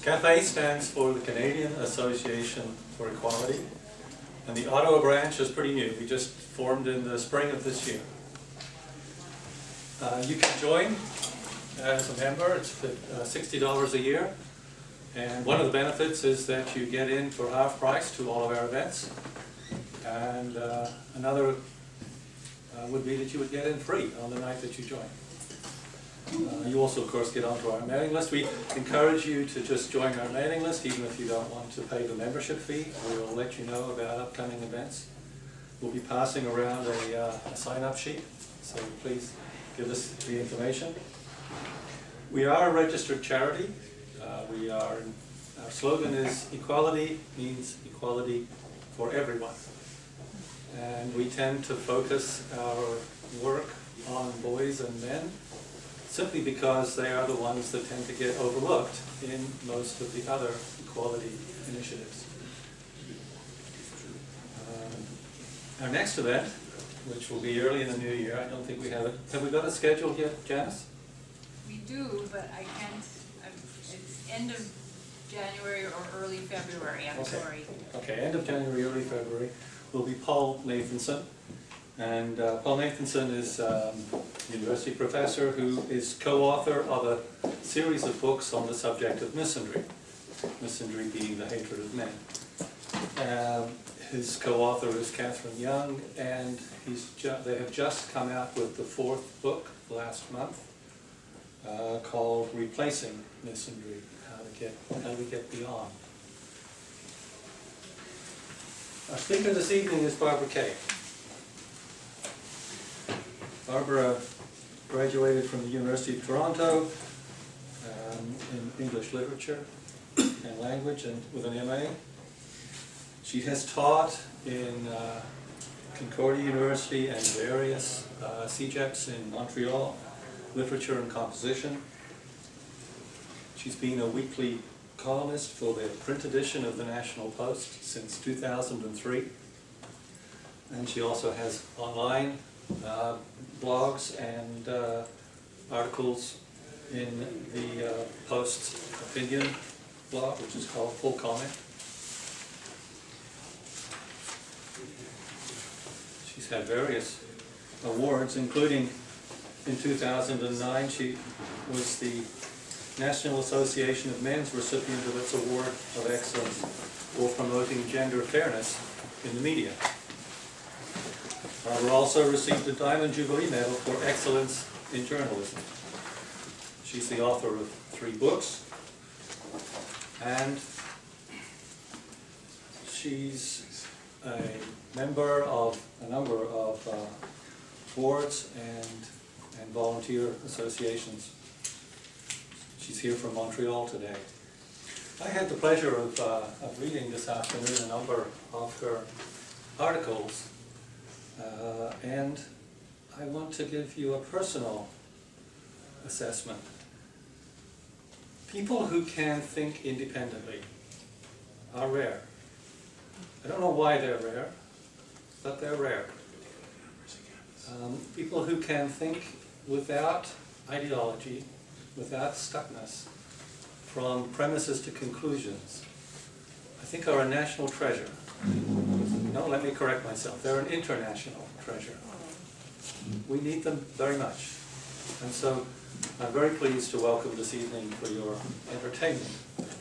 CAFE stands for the Canadian Association for Equality, and the Ottawa branch is pretty new. We just formed in the spring of this year. You can join as a member. It's $60 a year, and one of the benefits is that you get in for half price to all of our events, and another would be that you would get in free on the night that you join. You also, of course, get onto our mailing list. We encourage you to just join our mailing list, even if you don't want to pay the membership fee. We will let you know about upcoming events. We'll be passing around a sign-up sheet, so please give us the information. We are a registered charity. Our slogan is equality means equality for everyone. And we tend to focus our work on boys and men, simply because they are the ones that tend to get overlooked in most of the other equality initiatives. Our next event, which will be early in the new year, I don't think we have it. Have we got it scheduled yet, Janice? We do, but I can't, it's end of January or early February, I'm sorry. Okay, end of January, early February will be Paul Nathanson. And Paul Nathanson is a university professor who is co-author of a series of books on the subject of misandry. Misandry being the hatred of men. His co-author is Catherine Young, and they have just come out with the fourth book last month called Replacing Misandry, How to Get Beyond. Our speaker this evening is Barbara Kay. Barbara graduated from the University of Toronto in English literature and language, and with an MA. She has taught in Concordia University and various CEGEPs in Montreal, literature and composition. She's been a weekly columnist for the print edition of the National Post since 2003. And she also has online blogs and articles in the Post's opinion blog, which is called Full Comment. She's had various awards, including in 2009 she was the National Association of Men's recipient of its Award of Excellence for promoting gender fairness in the media. Barbara also received a Diamond Jubilee Medal for excellence in journalism. She's the author of 3 books, and she's a member of a number of boards and volunteer associations. She's here from Montreal today. I had the pleasure of reading this afternoon a number of her articles. And I want to give you a personal assessment. People who can think independently are rare. I don't know why they're rare, but they're rare. People who can think without ideology, without stuckness, from premises to conclusions, I think are a national treasure. No, let me correct myself. They're an international treasure. We need them very much. And so I'm very pleased to welcome this evening for your entertainment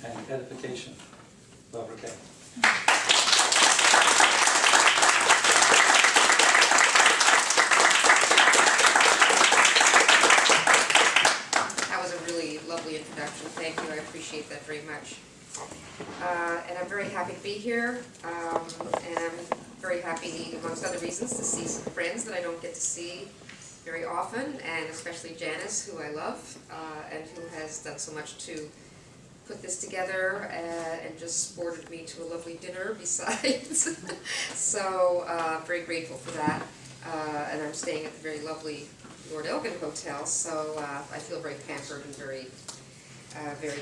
and edification, Barbara Kay. That was a really lovely introduction. Thank you. I appreciate that very much. And I'm very happy to be here, and I'm very happy, amongst other reasons, to see some friends that I don't get to see very often, and especially Janice, who I love, and who has done so much to put this together and just sported me to a lovely dinner besides. So very grateful for that, and I'm staying at the very lovely Lord Elgin Hotel, so I feel very pampered and very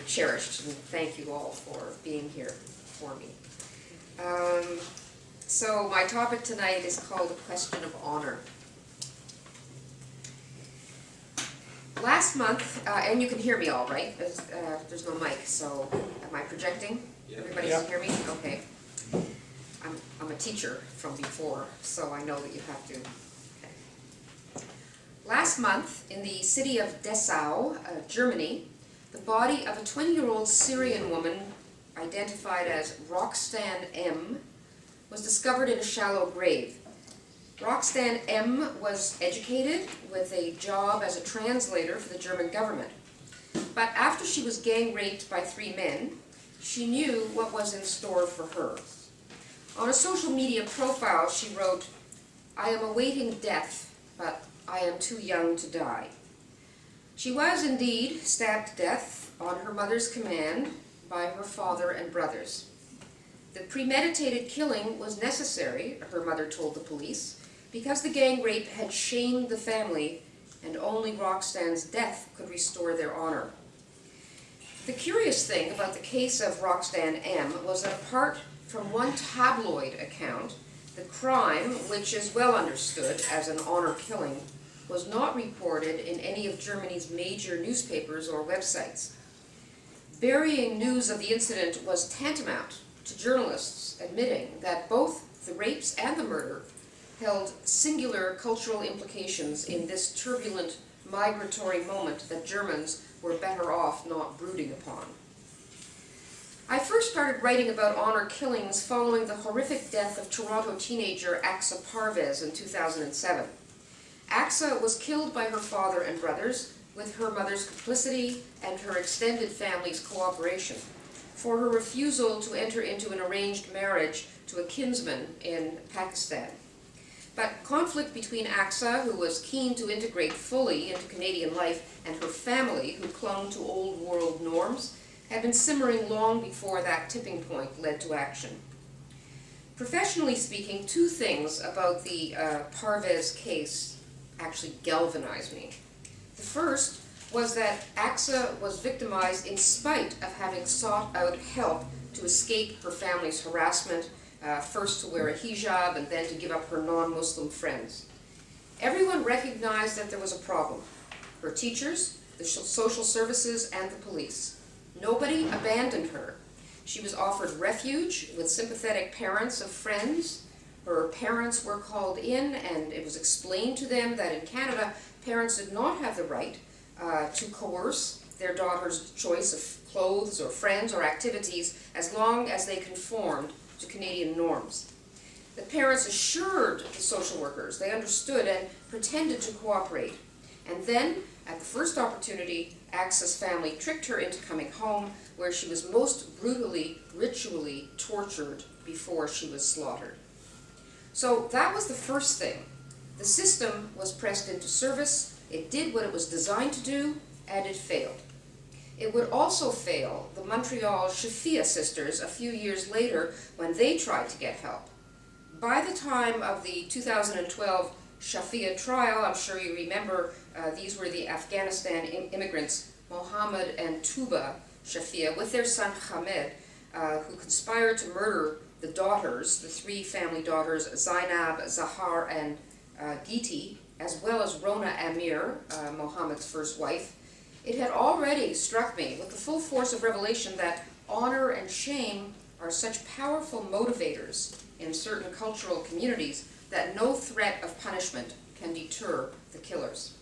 cherished, and thank you all for being here for me. So my topic tonight is called The Question of Honor. Last month, and you can hear me all right, there's no mic, so am I projecting? Yeah. Everybody Yeah. can hear me? Okay. I'm a teacher from before, so I know that you have to. Okay. Last month, in the city of Dessau, Germany, the body of a 20-year-old Syrian woman identified as Roxanne M. was discovered in a shallow grave. Roxanne M. was educated with a job as a translator for the German government. But after she was gang raped by 3 men, she knew what was in store for her. On a social media profile, she wrote, "I am awaiting death, but I am too young to die." She was indeed stabbed to death on her mother's command by her father and brothers. The premeditated killing was necessary, her mother told the police, because the gang rape had shamed the family and only Roxanne's death could restore their honor. The curious thing about the case of Roxanne M. was that apart from one tabloid account, the crime, which is well understood as an honor killing, was not reported in any of Germany's major newspapers or websites. Burying news of the incident was tantamount to journalists admitting that both the rapes and the murder held singular cultural implications in this turbulent migratory moment that Germans were better off not brooding upon. I first started writing about honor killings following the horrific death of Toronto teenager Aksa Parvez in 2007. Aksa was killed by her father and brothers with her mother's complicity and her extended family's cooperation for her refusal to enter into an arranged marriage to a kinsman in Pakistan. But conflict between Aksa, who was keen to integrate fully into Canadian life, and her family, who clung to old world norms, had been simmering long before that tipping point led to action. Professionally speaking, 2 things about the Parvez case actually galvanized me. The first was that Aksa was victimized in spite of having sought out help to escape her family's harassment, first to wear a hijab and then to give up her non-Muslim friends. Everyone recognized that there was a problem. Her teachers, the social services, and the police. Nobody abandoned her. She was offered refuge with sympathetic parents of friends. Her parents were called in, and it was explained to them that in Canada, parents did not have the right to coerce their daughter's choice of clothes or friends or activities as long as they conformed to Canadian norms. The parents assured the social workers they understood and pretended to cooperate. And then, at the first opportunity, Aksa's family tricked her into coming home, where she was most brutally, ritually tortured before she was slaughtered. So that was the first thing. The system was pressed into service, it did what it was designed to do, and it failed. It would also fail the Montreal Shafia sisters a few years later when they tried to get help. By the time of the 2012 Shafia trial, I'm sure you remember, these were the Afghanistan immigrants, Mohammed and Tuba Shafia, with their son Hamed, who conspired to murder the daughters, the 3 family daughters, Zainab, Zahar, and Giti, as well as Rona Amir, Mohammed's first wife. It had already struck me with the full force of revelation that honor and shame are such powerful motivators in certain cultural communities that no threat of punishment can deter the killers.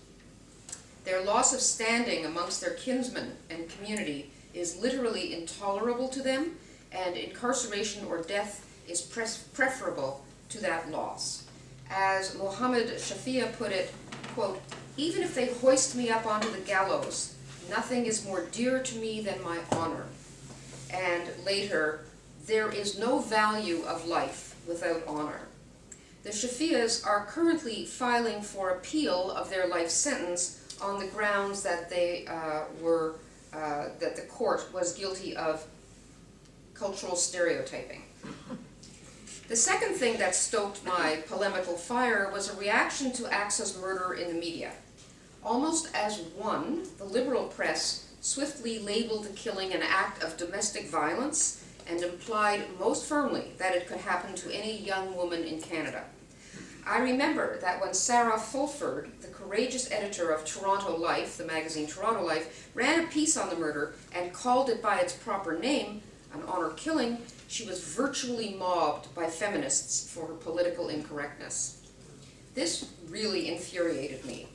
Their loss of standing amongst their kinsmen and community is literally intolerable to them, and incarceration or death is preferable to that loss. As Mohammed Shafia put it, quote, "Even if they hoist me up onto the gallows, nothing is more dear to me than my honor." And later, "There is no value of life without honor." The Shafias are currently filing for appeal of their life sentence on the grounds that that the court was guilty of cultural stereotyping. The second thing that stoked my polemical fire was a reaction to Aksa's murder in the media. Almost as one, the liberal press swiftly labeled the killing an act of domestic violence and implied most firmly that it could happen to any young woman in Canada. I remember that when Sarah Fulford, the courageous editor of Toronto Life, the magazine Toronto Life, ran a piece on the murder and called it by its proper name, an honor killing, she was virtually mobbed by feminists for her political incorrectness. This really infuriated me.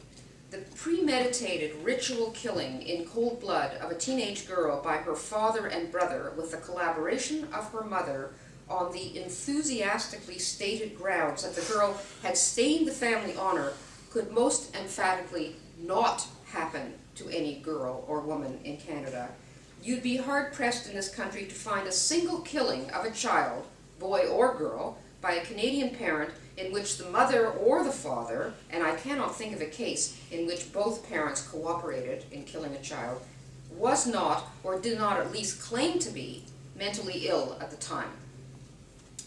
The premeditated ritual killing in cold blood of a teenage girl by her father and brother with the collaboration of her mother on the enthusiastically stated grounds that the girl had stained the family honor could most emphatically not happen to any girl or woman in Canada. You'd be hard-pressed in this country to find a single killing of a child, boy or girl, by a Canadian parent in which the mother or the father, and I cannot think of a case in which both parents cooperated in killing a child, was not, or did not at least claim to be, mentally ill at the time.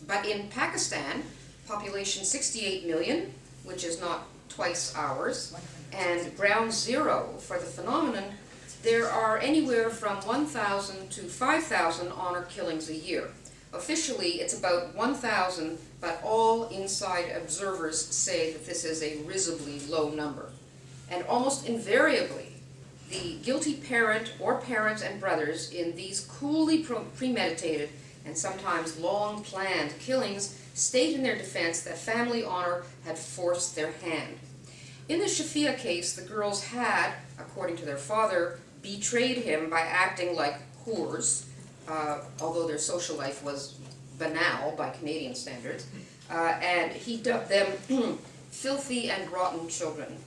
But in Pakistan, population 68 million, which is not twice ours, and ground zero for the phenomenon, there are anywhere from 1,000 to 5,000 honor killings a year. Officially, it's about 1,000, but all inside observers say that this is a risibly low number. And almost invariably, the guilty parent or parents and brothers in these coolly premeditated and sometimes long-planned killings state in their defense that family honor had forced their hand. In the Shafia case, the girls had, according to their father, betrayed him by acting like whores, although their social life was banal by Canadian standards, and he dubbed them filthy and rotten children.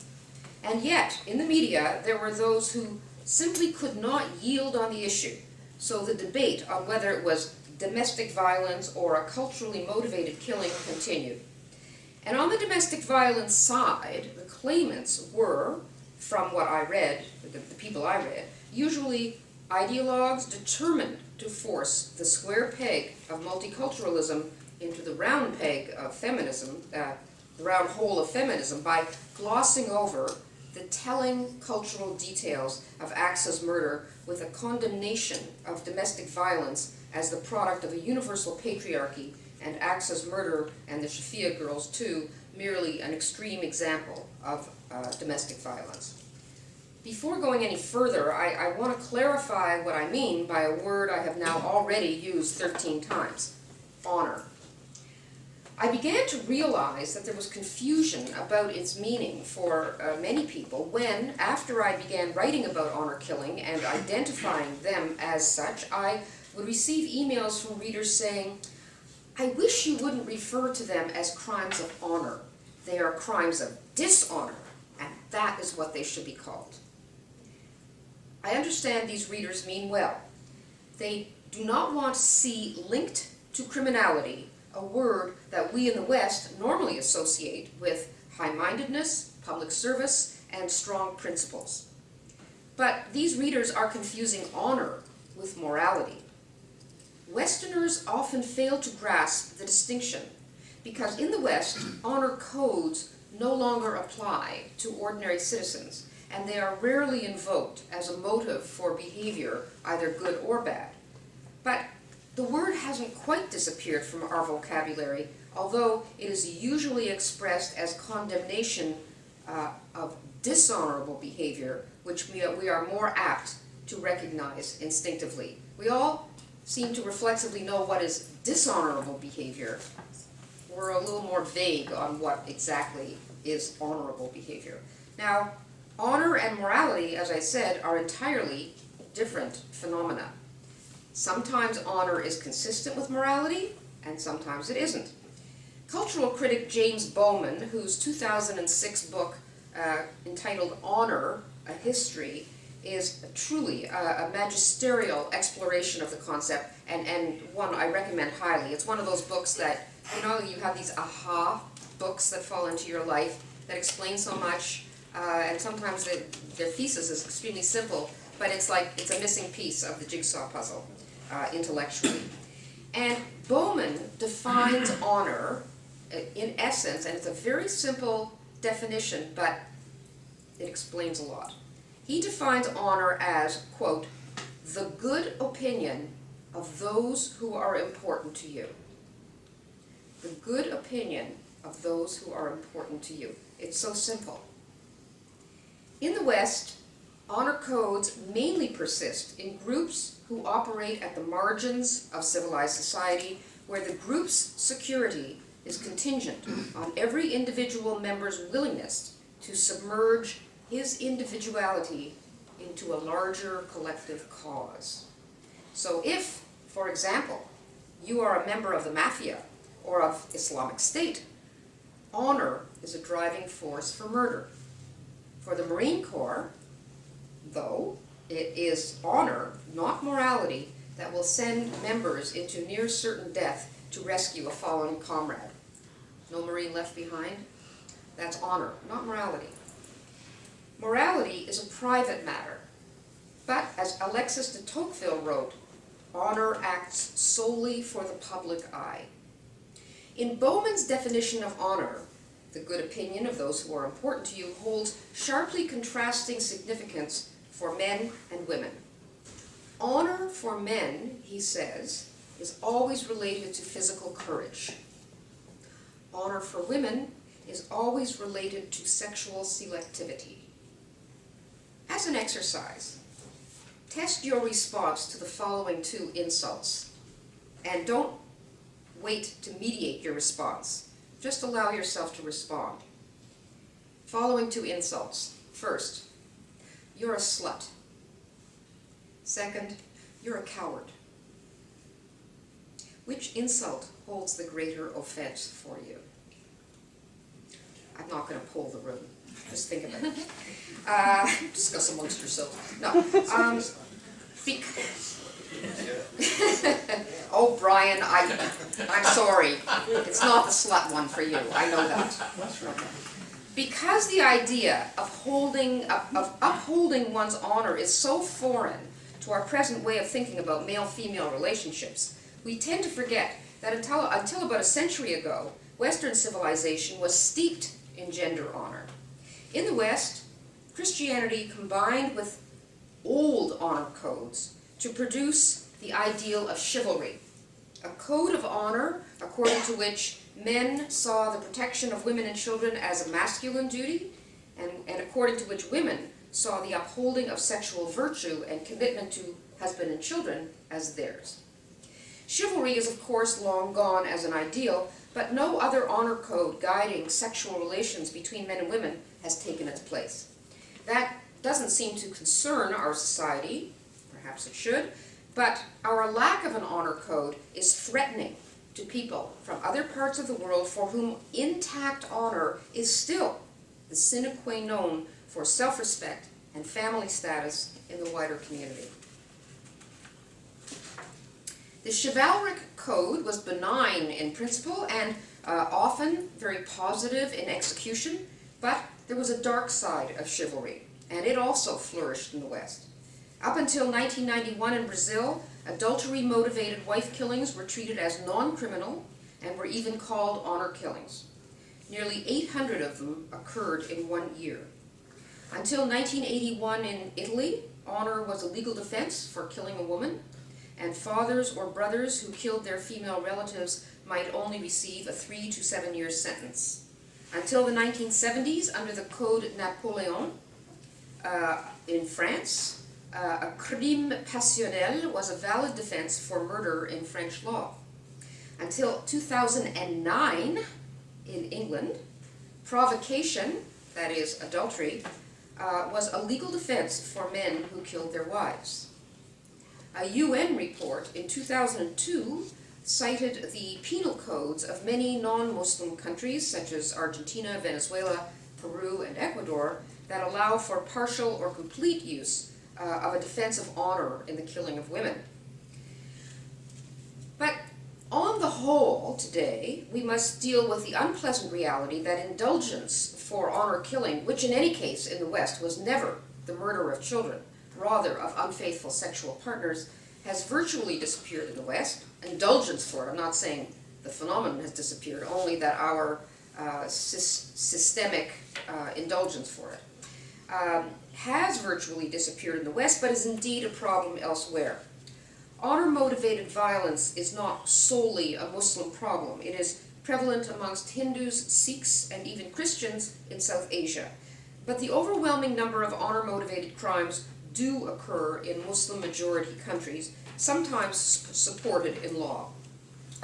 And yet, in the media, there were those who simply could not yield on the issue, so the debate on whether it was domestic violence or a culturally motivated killing continued. And on the domestic violence side, the claimants were, from what I read, the people I read, usually ideologues determined to force the square peg of multiculturalism into the round peg of feminism, the round hole of feminism, by glossing over the telling cultural details of Axa's murder with a condemnation of domestic violence as the product of a universal patriarchy, and Axa's murder and the Shafia girls too, merely an extreme example of domestic violence. Before going any further, I want to clarify what I mean by a word I have now already used 13 times, honor. I began to realize that there was confusion about its meaning for many people when, after I began writing about honor killing and identifying them as such, I would receive emails from readers saying, "I wish you wouldn't refer to them as crimes of honor. They are crimes of dishonor, and that is what they should be called." I understand these readers mean well. They do not want to see linked to criminality a word that we in the West normally associate with high-mindedness, public service, and strong principles. But these readers are confusing honor with morality. Westerners often fail to grasp the distinction because in the West, honor codes no longer apply to ordinary citizens, and they are rarely invoked as a motive for behavior, either good or bad. But the word hasn't quite disappeared from our vocabulary, although it is usually expressed as condemnation of dishonorable behavior, which we are more apt to recognize instinctively. We all seem to reflexively know what is dishonorable behavior. We're a little more vague on what exactly is honorable behavior. Now, honor and morality, as I said, are entirely different phenomena. Sometimes honor is consistent with morality, and sometimes it isn't. Cultural critic James Bowman, whose 2006 book entitled Honor, A History, is truly a magisterial exploration of the concept, and one I recommend highly. It's one of those books that, you know, you have these aha books that fall into your life that explain so much, and sometimes their thesis is extremely simple, but it's like it's a missing piece of the jigsaw puzzle, intellectually. And Bowman defines honor in essence, and it's a very simple definition, but it explains a lot. He defines honor as, quote, the good opinion of those who are important to you. The good opinion of those who are important to you. It's so simple. In the West, honor codes mainly persist in groups who operate at the margins of civilized society, where the group's security is contingent on every individual member's willingness to submerge his individuality into a larger collective cause. So if, for example, you are a member of the mafia or of Islamic State, honor is a driving force for murder. For the Marine Corps, though, it is honor, not morality, that will send members into near certain death to rescue a fallen comrade. No Marine left behind? That's honor, not morality. Morality is a private matter, but as Alexis de Tocqueville wrote, honor acts solely for the public eye. In Bowman's definition of honor, the good opinion of those who are important to you holds sharply contrasting significance for men and women. Honor for men, he says, is always related to physical courage. Honor for women is always related to sexual selectivity. As an exercise, test your response to the following two insults, and don't wait to mediate your response. Just allow yourself to respond. Following two insults. First, you're a slut. Second, you're a coward. Which insult holds the greater offense for you? I'm not going to poll the room. Just think about it. Discuss amongst yourselves. No. Oh, Brian, I'm sorry. It's not the slut one for you. I know that. Because the idea of upholding one's honor is so foreign to our present way of thinking about male-female relationships, we tend to forget that until about a century ago, Western civilization was steeped in gender honor. In the West, Christianity combined with old honor codes to produce the ideal of chivalry, a code of honor according to which men saw the protection of women and children as a masculine duty, and according to which women saw the upholding of sexual virtue and commitment to husband and children as theirs. Chivalry is, of course, long gone as an ideal, but no other honor code guiding sexual relations between men and women has taken its place. That doesn't seem to concern our society, perhaps it should, but our lack of an honor code is threatening to people from other parts of the world for whom intact honor is still the sine qua non for self-respect and family status in the wider community. The chivalric code was benign in principle and often very positive in execution, but there was a dark side of chivalry, and it also flourished in the West. Up until 1991 in Brazil, adultery-motivated wife killings were treated as non-criminal and were even called honor killings. Nearly 800 of them occurred in 1 year. Until 1981 in Italy, honor was a legal defense for killing a woman, and fathers or brothers who killed their female relatives might only receive a 3 to 7 year sentence. Until the 1970s, under the Code Napoleon in France, a crime passionnel was a valid defense for murder in French law. Until 2009, in England, provocation, that is adultery, was a legal defense for men who killed their wives. A UN report in 2002 cited the penal codes of many non-Muslim countries, such as Argentina, Venezuela, Peru, and Ecuador, that allow for partial or complete use of a defense of honor in the killing of women. But on the whole, today, we must deal with the unpleasant reality that indulgence for honor killing, which in any case in the West was never the murder of children, rather of unfaithful sexual partners, has virtually disappeared in the West. Indulgence for it, I'm not saying the phenomenon has disappeared, only that our systemic indulgence for it has virtually disappeared in the West, but is indeed a problem elsewhere. Honor-motivated violence is not solely a Muslim problem. It is prevalent amongst Hindus, Sikhs, and even Christians in South Asia. But the overwhelming number of honor-motivated crimes do occur in Muslim-majority countries, sometimes supported in law.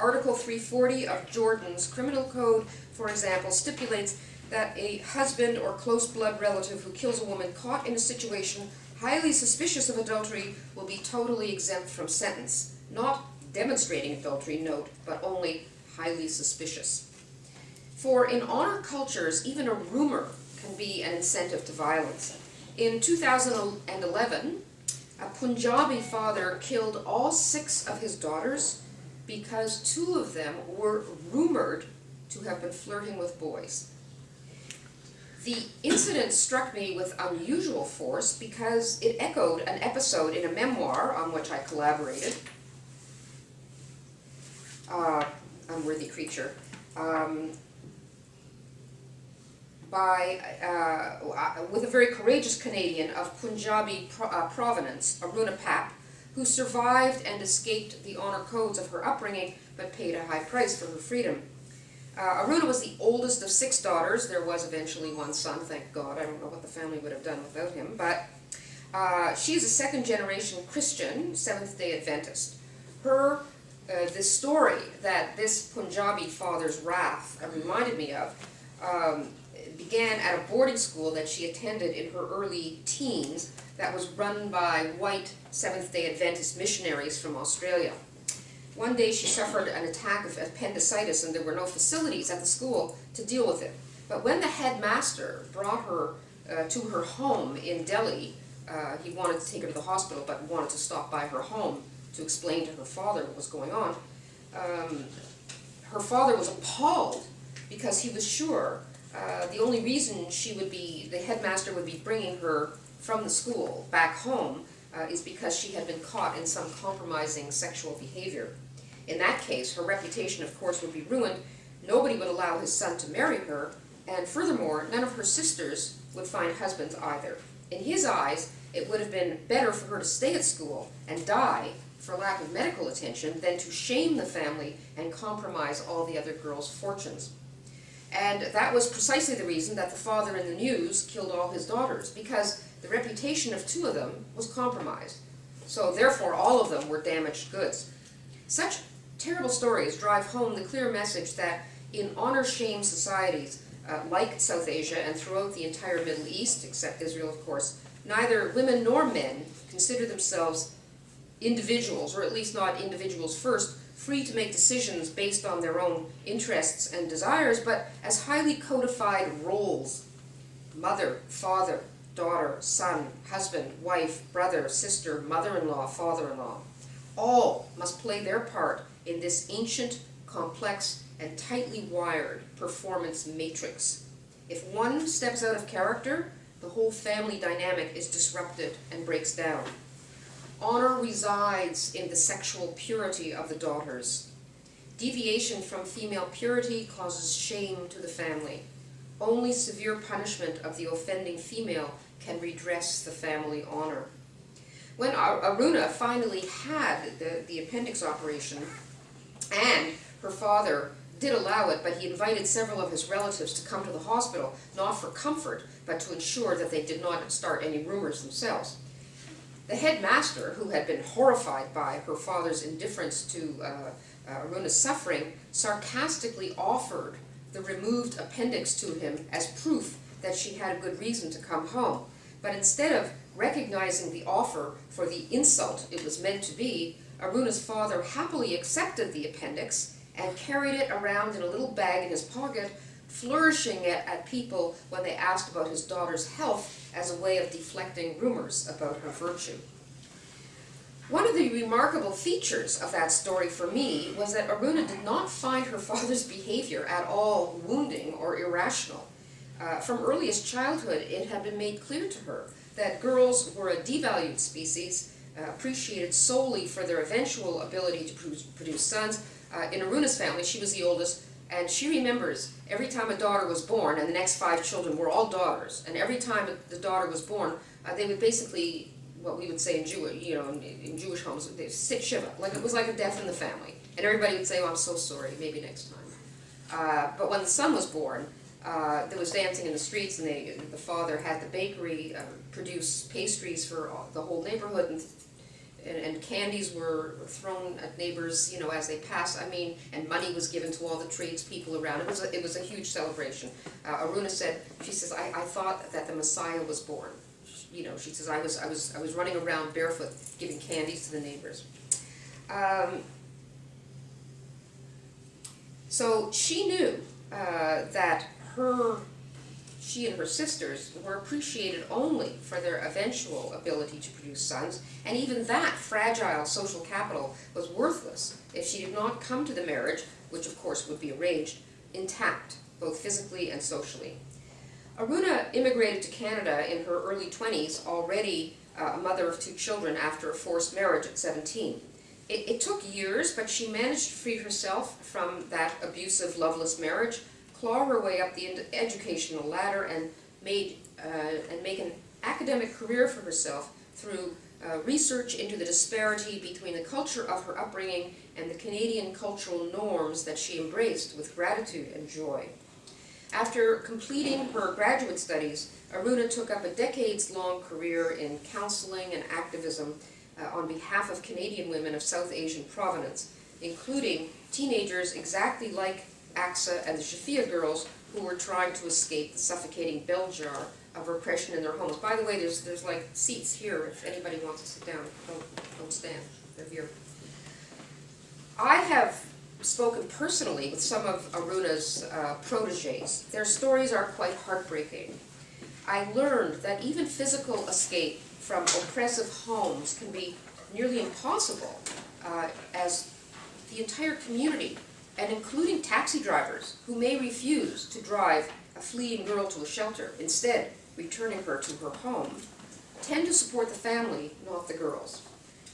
Article 340 of Jordan's Criminal Code, for example, stipulates that a husband or close blood relative who kills a woman caught in a situation highly suspicious of adultery will be totally exempt from sentence. Not demonstrating adultery, note, but only highly suspicious. For in honor cultures, even a rumor can be an incentive to violence. In 2011, a Punjabi father killed all 6 of his daughters because 2 of them were rumored to have been flirting with boys. The incident struck me with unusual force because it echoed an episode in a memoir on which I collaborated, Unworthy Creature, with a very courageous Canadian of Punjabi provenance, Aruna, who survived and escaped the honor codes of her upbringing but paid a high price for her freedom. Aruna was the oldest of 6 daughters. There was eventually one son, thank God. I don't know what the family would have done without him, but she's a 2nd-generation Christian, Seventh-day Adventist. The story that this Punjabi father's wrath reminded me of began at a boarding school that she attended in her early teens that was run by white Seventh-day Adventist missionaries from Australia. One day she suffered an attack of appendicitis and there were no facilities at the school to deal with it. But when the headmaster brought her to her home in Delhi, he wanted to take her to the hospital but wanted to stop by her home to explain to her father what was going on. Her father was appalled because he was sure the only reason the headmaster would be bringing her from the school back home is because she had been caught in some compromising sexual behavior. In that case, her reputation, of course, would be ruined. Nobody would allow his son to marry her, and furthermore, none of her sisters would find husbands either. In his eyes, it would have been better for her to stay at school and die for lack of medical attention than to shame the family and compromise all the other girls' fortunes. And that was precisely the reason that the father in the news killed all his daughters, because the reputation of 2 of them was compromised. So therefore, all of them were damaged goods. Such terrible stories drive home the clear message that in honor-shame societies, like South Asia and throughout the entire Middle East, except Israel, of course, neither women nor men consider themselves individuals, or at least not individuals first, free to make decisions based on their own interests and desires, but as highly codified roles: mother, father, daughter, son, husband, wife, brother, sister, mother-in-law, father-in-law. All must play their part in this ancient, complex, and tightly wired performance matrix. If one steps out of character, the whole family dynamic is disrupted and breaks down. Honor resides in the sexual purity of the daughters. Deviation from female purity causes shame to the family. Only severe punishment of the offending female can redress the family honor. When Aruna finally had the appendix operation, and her father did allow it, but he invited several of his relatives to come to the hospital, not for comfort, but to ensure that they did not start any rumors themselves. The headmaster, who had been horrified by her father's indifference to Aruna's suffering, sarcastically offered the removed appendix to him as proof that she had a good reason to come home. But instead of recognizing the offer for the insult it was meant to be, Aruna's father happily accepted the appendix and carried it around in a little bag in his pocket, flourishing it at people when they asked about his daughter's health as a way of deflecting rumors about her virtue. One of the remarkable features of that story for me was that Aruna did not find her father's behavior at all wounding or irrational. From earliest childhood, it had been made clear to her that girls were a devalued species, appreciated solely for their eventual ability to produce sons. In Aruna's family, she was the oldest, and she remembers every time a daughter was born, and the next 5 children were all daughters, and every time the daughter was born, they would basically, what we would say in Jewish homes, they sit shiva, like it was like a death in the family, and everybody would say, "Oh, I'm so sorry, maybe next time." But when the son was born, there was dancing in the streets, and the father had the bakery produce pastries for the whole neighborhood, and candies were thrown at neighbors, you know, as they passed. I mean, and money was given to all the tradespeople around. It was a huge celebration. Aruna said, she says, I thought that the Messiah was born. You know, she says, I was running around barefoot giving candies to the neighbors. So she knew that she and her sisters were appreciated only for their eventual ability to produce sons, and even that fragile social capital was worthless if she did not come to the marriage, which of course would be arranged, intact, both physically and socially. Aruna immigrated to Canada in her early 20s, already a mother of 2 children after a forced marriage at 17. It took years, but she managed to free herself from that abusive, loveless marriage, claw her way up the educational ladder, and make an academic career for herself through research into the disparity between the culture of her upbringing and the Canadian cultural norms that she embraced with gratitude and joy. After completing her graduate studies, Aruna took up a decades-long career in counseling and activism on behalf of Canadian women of South Asian provenance, including teenagers exactly like Aksa and the Shafia girls who were trying to escape the suffocating bell jar of repression in their homes. By the way, there's like seats here if anybody wants to sit down. Don't stand. They're here. I have spoken personally with some of Aruna's proteges. Their stories are quite heartbreaking. I learned that even physical escape from oppressive homes can be nearly impossible, as the entire community, and including taxi drivers who may refuse to drive a fleeing girl to a shelter, instead returning her to her home, tend to support the family, not the girls.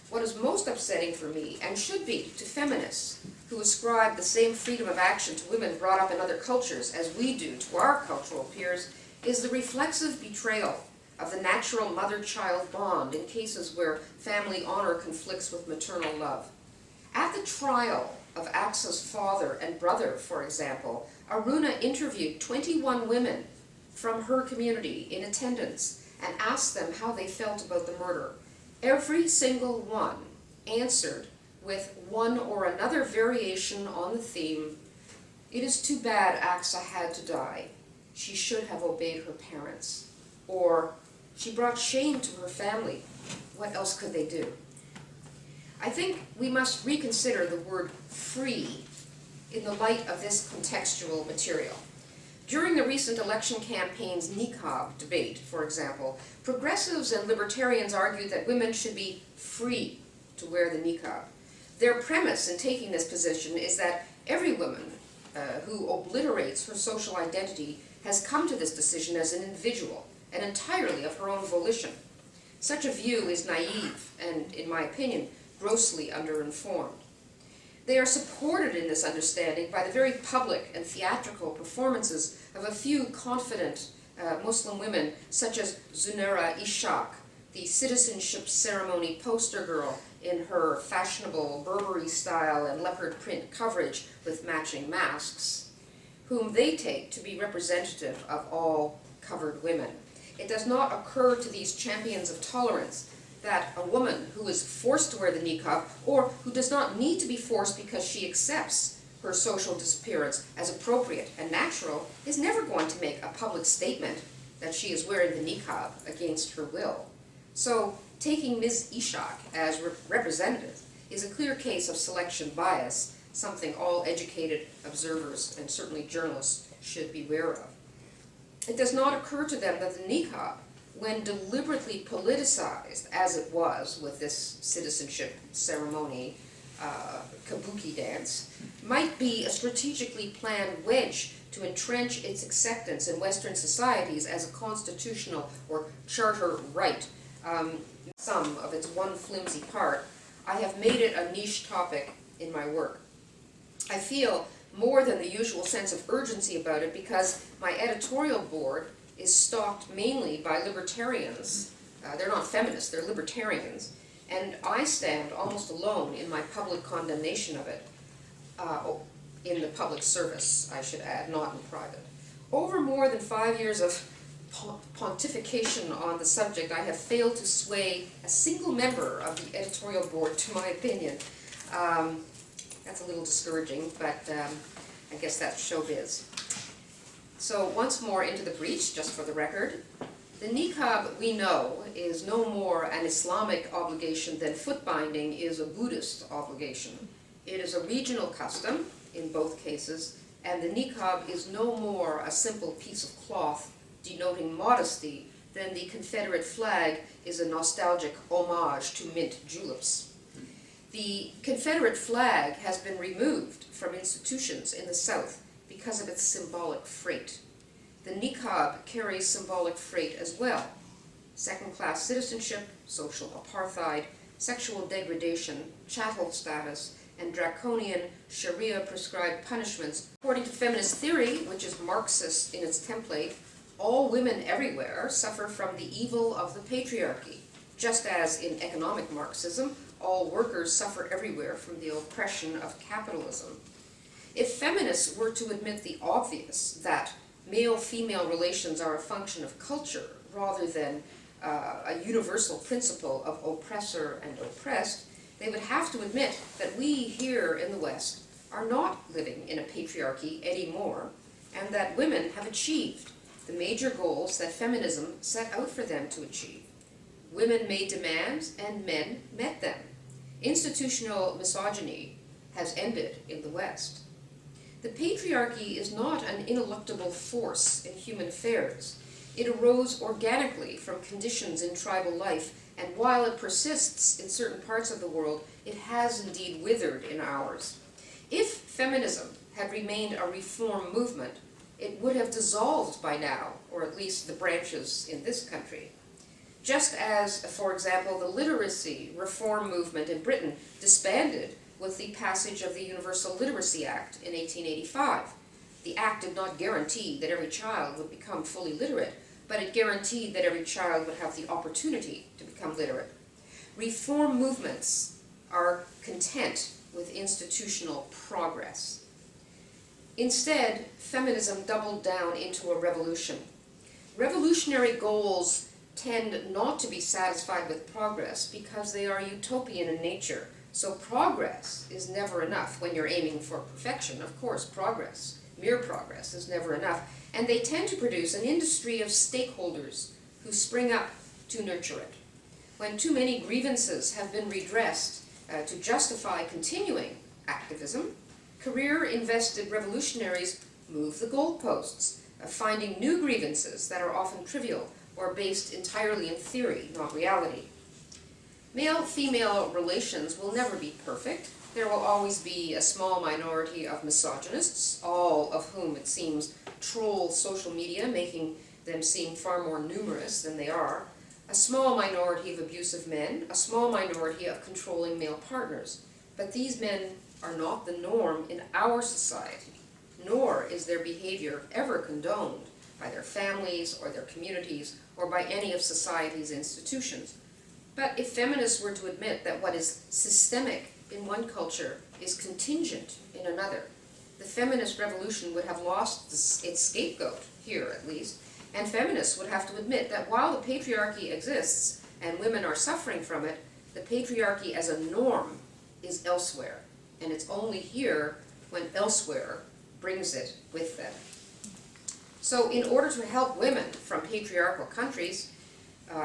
What is most upsetting for me, and should be to feminists who ascribe the same freedom of action to women brought up in other cultures as we do to our cultural peers, is the reflexive betrayal of the natural mother-child bond in cases where family honor conflicts with maternal love. At the trial of Aksa's father and brother, for example, Aruna interviewed 21 women from her community in attendance and asked them how they felt about the murder. Every single one answered with one or another variation on the theme, "It is too bad Aksa had to die. She should have obeyed her parents." Or, "She brought shame to her family. What else could they do?" I think we must reconsider the word free in the light of this contextual material. During the recent election campaign's niqab debate, for example, progressives and libertarians argued that women should be free to wear the niqab. Their premise in taking this position is that every woman who obliterates her social identity has come to this decision as an individual and entirely of her own volition. Such a view is naive and, in my opinion, grossly underinformed. They are supported in this understanding by the very public and theatrical performances of a few confident Muslim women, such as Zunaira Ishaq, the citizenship ceremony poster girl in her fashionable Burberry style and leopard print coverage with matching masks, whom they take to be representative of all covered women. It does not occur to these champions of tolerance that a woman who is forced to wear the niqab, or who does not need to be forced because she accepts her social disappearance as appropriate and natural, is never going to make a public statement that she is wearing the niqab against her will. So, taking Ms. Ishaq as representative is a clear case of selection bias, something all educated observers and certainly journalists should beware of. It does not occur to them that the niqab, when deliberately politicized, as it was with this citizenship ceremony, kabuki dance, might be a strategically planned wedge to entrench its acceptance in Western societies as a constitutional or charter right. Some of its one flimsy part, I have made it a niche topic in my work. I feel more than the usual sense of urgency about it because my editorial board is stocked mainly by libertarians. They're not feminists, they're libertarians. And I stand almost alone in my public condemnation of it, in the public service, I should add, not in private. Over more than 5 years of pontification on the subject, I have failed to sway a single member of the editorial board to my opinion. That's a little discouraging, but I guess that's showbiz. So once more into the breach, just for the record. The niqab, we know, is no more an Islamic obligation than foot binding is a Buddhist obligation. It is a regional custom in both cases, and the niqab is no more a simple piece of cloth denoting modesty than the Confederate flag is a nostalgic homage to mint juleps. The Confederate flag has been removed from institutions in the South because of its symbolic freight. The niqab carries symbolic freight as well. Second-class citizenship, social apartheid, sexual degradation, chattel status, and draconian Sharia-prescribed punishments. According to feminist theory, which is Marxist in its template, all women everywhere suffer from the evil of the patriarchy, just as in economic Marxism, all workers suffer everywhere from the oppression of capitalism. If feminists were to admit the obvious, that male-female relations are a function of culture rather than a universal principle of oppressor and oppressed, they would have to admit that we here in the West are not living in a patriarchy anymore, and that women have achieved the major goals that feminism set out for them to achieve. Women made demands and men met them. Institutional misogyny has ended in the West. The patriarchy is not an ineluctable force in human affairs. It arose organically from conditions in tribal life, and while it persists in certain parts of the world, it has indeed withered in ours. If feminism had remained a reform movement, it would have dissolved by now, or at least the branches in this country. Just as, for example, the literacy reform movement in Britain disbanded with the passage of the Universal Literacy Act in 1885. The act did not guarantee that every child would become fully literate, but it guaranteed that every child would have the opportunity to become literate. Reform movements are content with institutional progress. Instead, feminism doubled down into a revolution. Revolutionary goals tend not to be satisfied with progress because they are utopian in nature. So progress is never enough when you're aiming for perfection. Of course, progress, mere progress, is never enough. And they tend to produce an industry of stakeholders who spring up to nurture it. When too many grievances have been redressed to justify continuing activism, career-invested revolutionaries move the goalposts, finding new grievances that are often trivial or based entirely in theory, not reality. Male-female relations will never be perfect. There will always be a small minority of misogynists, all of whom, it seems, troll social media, making them seem far more numerous than they are. A small minority of abusive men, a small minority of controlling male partners. But these men are not the norm in our society, nor is their behavior ever condoned by their families or their communities or by any of society's institutions. But if feminists were to admit that what is systemic in one culture is contingent in another, the feminist revolution would have lost its scapegoat, here at least, and feminists would have to admit that while the patriarchy exists and women are suffering from it, the patriarchy as a norm is elsewhere, and it's only here when elsewhere brings it with them. So in order to help women from patriarchal countries,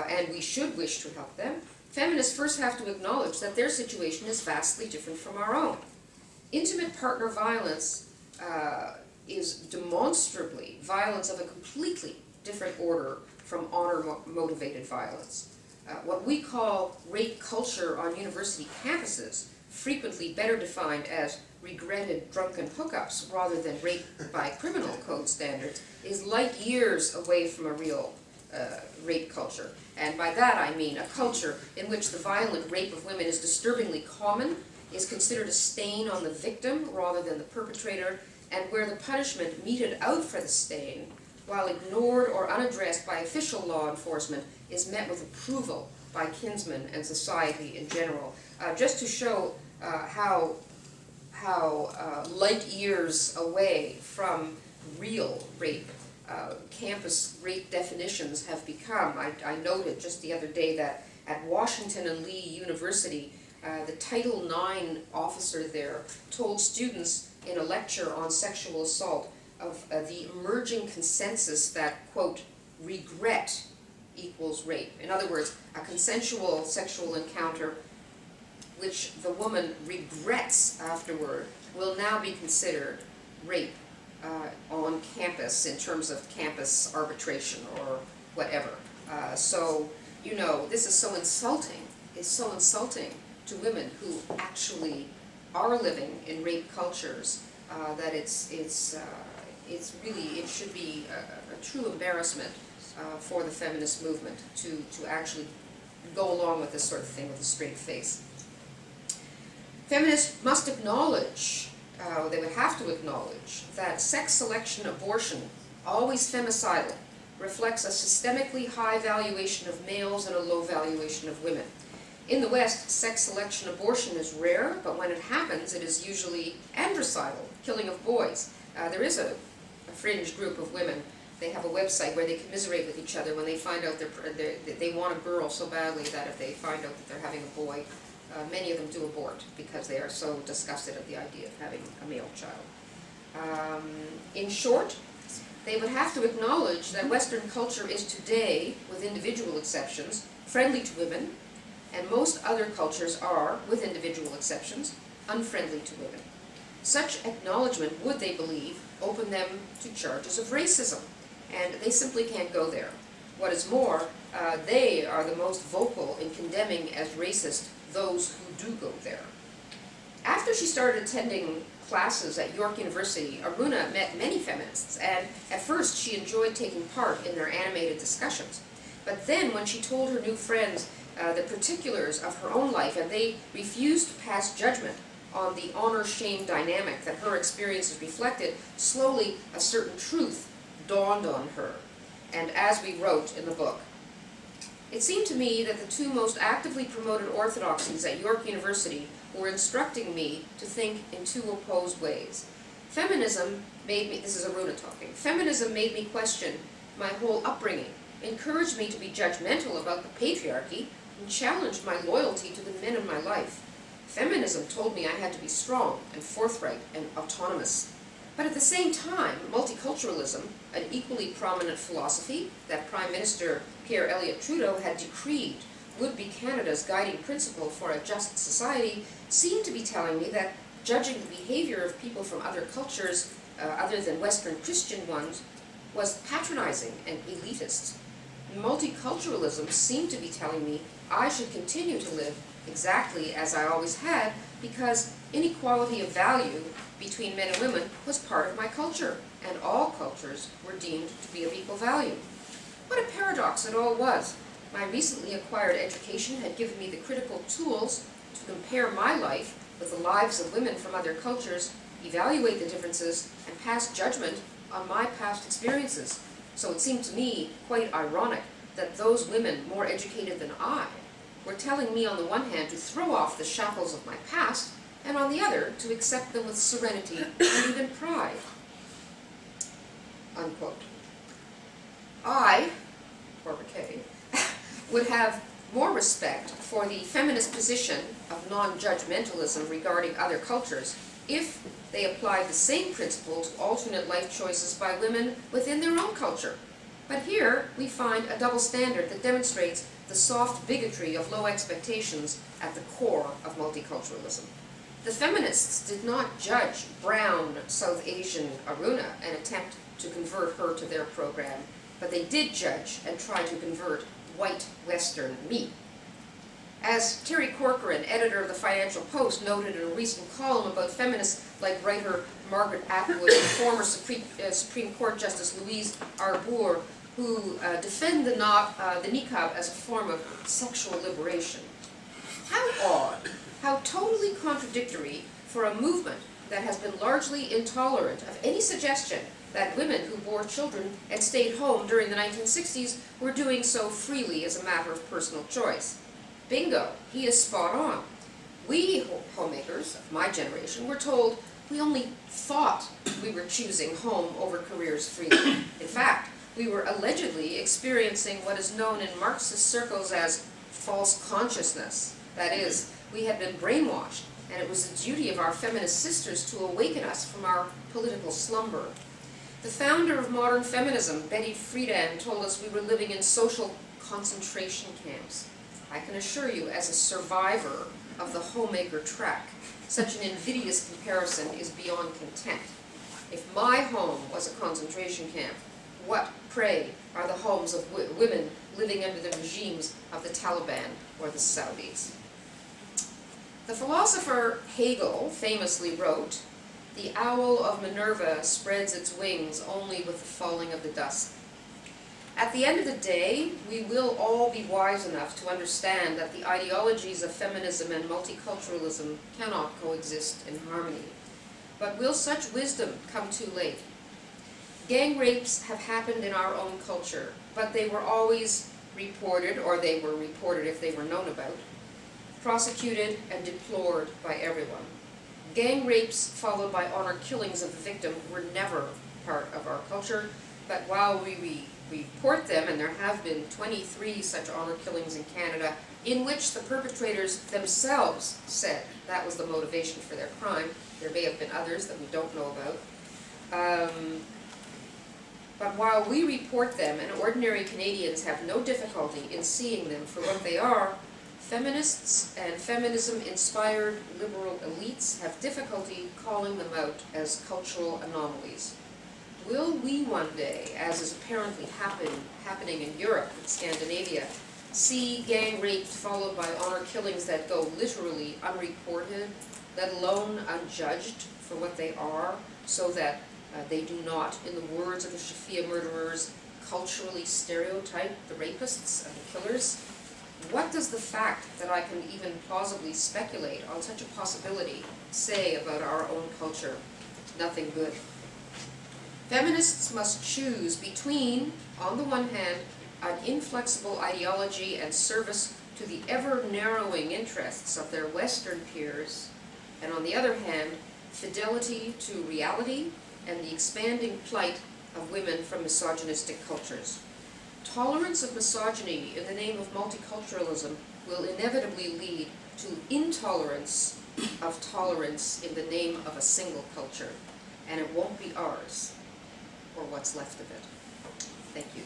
and we should wish to help them, feminists first have to acknowledge that their situation is vastly different from our own. Intimate partner violence is demonstrably violence of a completely different order from honor-motivated violence. What we call rape culture on university campuses, frequently better defined as regretted drunken hookups rather than rape by criminal code standards, is light years away from a real rape culture. And by that I mean a culture in which the violent rape of women is disturbingly common, is considered a stain on the victim rather than the perpetrator, and where the punishment meted out for the stain, while ignored or unaddressed by official law enforcement, is met with approval by kinsmen and society in general. Just to show how light years away from real rape campus rape definitions have become. I noted just the other day that at Washington and Lee University, the Title IX officer there told students in a lecture on sexual assault of the emerging consensus that, quote, regret equals rape. In other words, a consensual sexual encounter which the woman regrets afterward will now be considered rape on campus in terms of campus arbitration or whatever. So, you know, this is so insulting. It's so insulting to women who actually are living in rape cultures that it's really, it should be a true embarrassment for the feminist movement to actually go along with this sort of thing with a straight face. Feminists must acknowledge, they would have to acknowledge, that sex selection abortion, always femicidal, reflects a systemically high valuation of males and a low valuation of women. In the West, sex selection abortion is rare, but when it happens, it is usually androcidal, killing of boys. There is a fringe group of women. They have a website where they commiserate with each other when they find out they want a girl so badly that if they find out that they're having a boy, many of them do abort because they are so disgusted at the idea of having a male child. In short, they would have to acknowledge that Western culture is today, with individual exceptions, friendly to women, and most other cultures are, with individual exceptions, unfriendly to women. Such acknowledgement would, they believe, open them to charges of racism, and they simply can't go there. What is more, they are the most vocal in condemning as racist those who do go there. After she started attending classes at York University, Aruna met many feminists, and at first she enjoyed taking part in their animated discussions. But then when she told her new friends the particulars of her own life, and they refused to pass judgment on the honor-shame dynamic that her experiences reflected, slowly a certain truth dawned on her. And as we wrote in the book, it seemed to me that the two most actively promoted orthodoxies at York University were instructing me to think in two opposed ways. Feminism made me, this is Aruna talking, feminism made me question my whole upbringing, encouraged me to be judgmental about the patriarchy, and challenged my loyalty to the men in my life. Feminism told me I had to be strong and forthright and autonomous. But at the same time, multiculturalism, an equally prominent philosophy that Prime Minister Pierre Elliott Trudeau had decreed would be Canada's guiding principle for a just society, seemed to be telling me that judging the behavior of people from other cultures, other than Western Christian ones, was patronizing and elitist. Multiculturalism seemed to be telling me I should continue to live exactly as I always had, because inequality of value between men and women was part of my culture, and all cultures were deemed to be of equal value. What a paradox it all was. My recently acquired education had given me the critical tools to compare my life with the lives of women from other cultures, evaluate the differences, and pass judgment on my past experiences. So it seemed to me quite ironic that those women more educated than I were telling me on the one hand to throw off the shackles of my past, and on the other to accept them with serenity and even pride. Unquote. I, Barbara Kay, would have more respect for the feminist position of non-judgmentalism regarding other cultures if they applied the same principle to alternate life choices by women within their own culture. But here we find a double standard that demonstrates the soft bigotry of low expectations at the core of multiculturalism. The feminists did not judge brown South Asian Aruna and attempt to convert her to their program, but they did judge and try to convert white Western me. As Terry Corcoran, editor of the Financial Post, noted in a recent column about feminists like writer Margaret Atwood and former Supreme Court Justice Louise Arbour, who defend the niqab as a form of sexual liberation. How odd, how totally contradictory for a movement that has been largely intolerant of any suggestion that women who bore children and stayed home during the 1960s were doing so freely as a matter of personal choice. Bingo, he is spot on. We homemakers of my generation were told We only thought we were choosing home over careers freely. In fact, we were allegedly experiencing what is known in Marxist circles as false consciousness. That is, we had been brainwashed, and it was the duty of our feminist sisters to awaken us from our political slumber. The founder of modern feminism, Betty Friedan, told us we were living in social concentration camps. I can assure you, as a survivor of the homemaker trek, such an invidious comparison is beyond contempt. If my home was a concentration camp, what, pray, are the homes of women living under the regimes of the Taliban or the Saudis? The philosopher Hegel famously wrote, "The owl of Minerva spreads its wings only with the falling of the dusk." At the end of the day, we will all be wise enough to understand that the ideologies of feminism and multiculturalism cannot coexist in harmony. But will such wisdom come too late? Gang rapes have happened in our own culture, but they were always reported, or they were reported if they were known about, prosecuted and deplored by everyone. Gang rapes followed by honor killings of the victim were never part of our culture, but while we report them, and there have been 23 such honor killings in Canada, in which the perpetrators themselves said that was the motivation for their crime. There may have been others that we don't know about. But while we report them, and ordinary Canadians have no difficulty in seeing them for what they are, feminists and feminism-inspired liberal elites have difficulty calling them out as cultural anomalies. Will we one day, as is apparently happening in Europe and Scandinavia, see gang rapes followed by honor killings that go literally unreported, let alone unjudged for what they are, so that they do not, in the words of the Shafia murderers, culturally stereotype the rapists and the killers? What does the fact that I can even plausibly speculate on such a possibility say about our own culture? Nothing good. Feminists must choose between, on the one hand, an inflexible ideology and service to the ever-narrowing interests of their Western peers, and on the other hand, fidelity to reality and the expanding plight of women from misogynistic cultures. Tolerance of misogyny in the name of multiculturalism will inevitably lead to intolerance of tolerance in the name of a single culture, and it won't be ours, or what's left of it. Thank you.